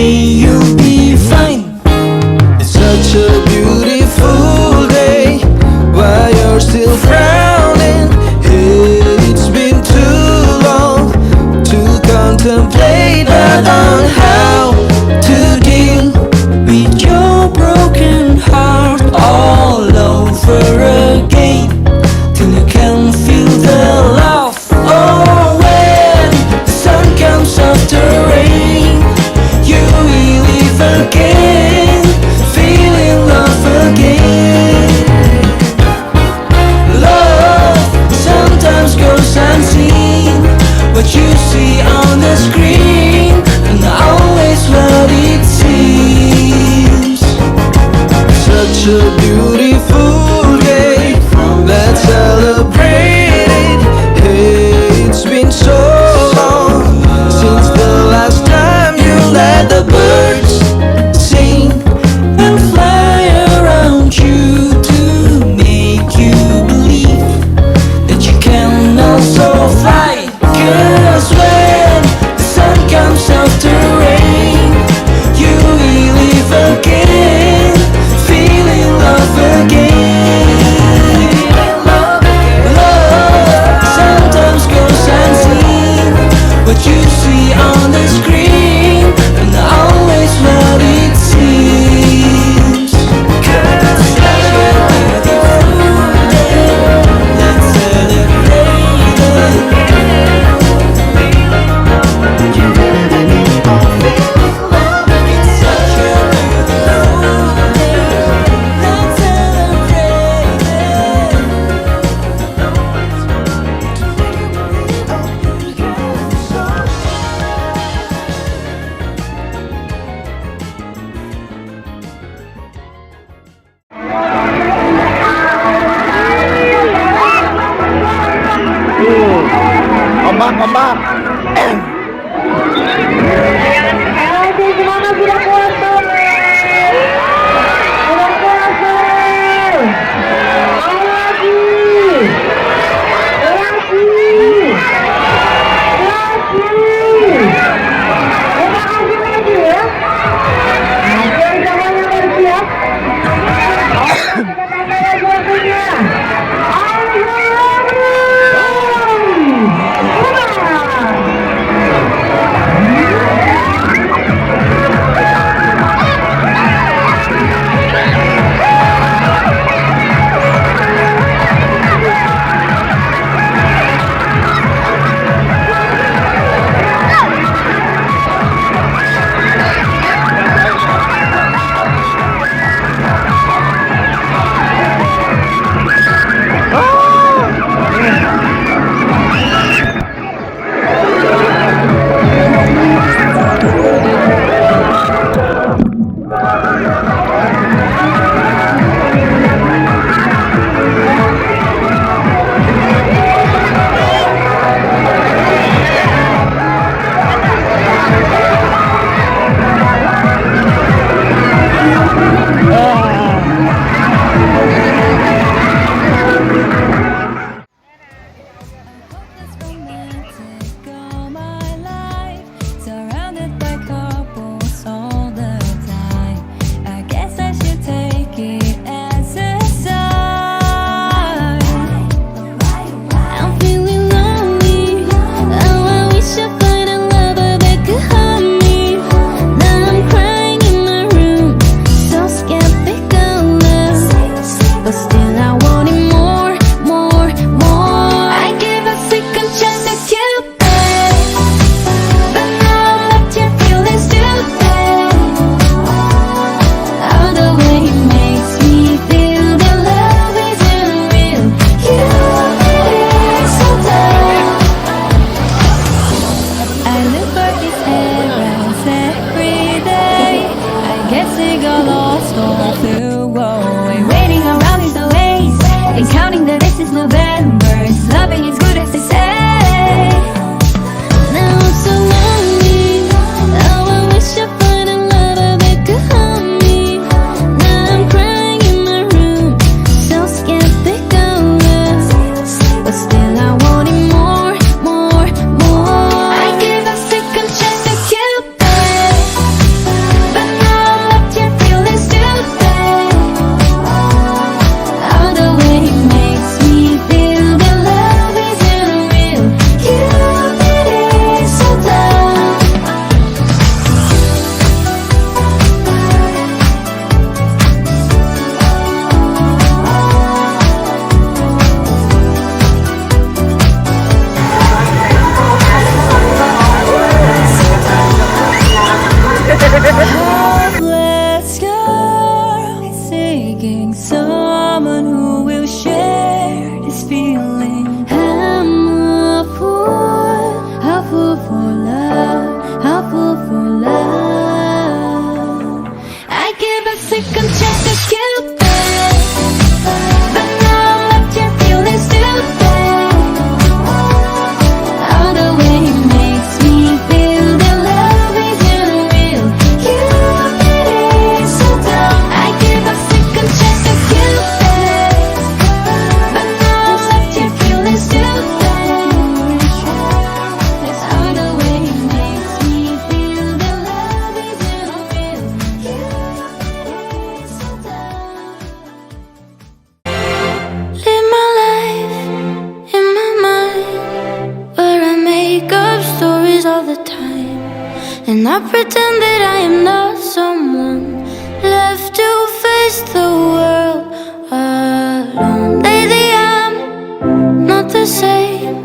you'll be fine. It's such a beautiful day while you're still frowning. It's been too long to contemplate on how to deal with your broken heart all over again, till you can feel the love. Oh, when the sun comes after rain, you will live again, feeling love again. Love sometimes goes unseen, what you see on the screen, and always what it seems. Such a beautiful day, let's celebrate it. Hey, it's been so long since the last time you let the birds sing and fly around you to make you believe that you can also fly. 'Cause when the sun comes after rain, you will live again, feeling love again. Love sometimes goes unseen, what you see on the screen, and always what it seems. 'Cause it's such a beautiful day, let's celebrate it. It's such a beautiful day, let's celebrate Ombak. Artis mana sudah puasa? Sudah puasa. Lagi. Terima kasih lagi ya. Ayo semuanya bersiap. Kita tanya waktunya. and I pretend that I am not someone left to face the world alone. Lately I'm not the same.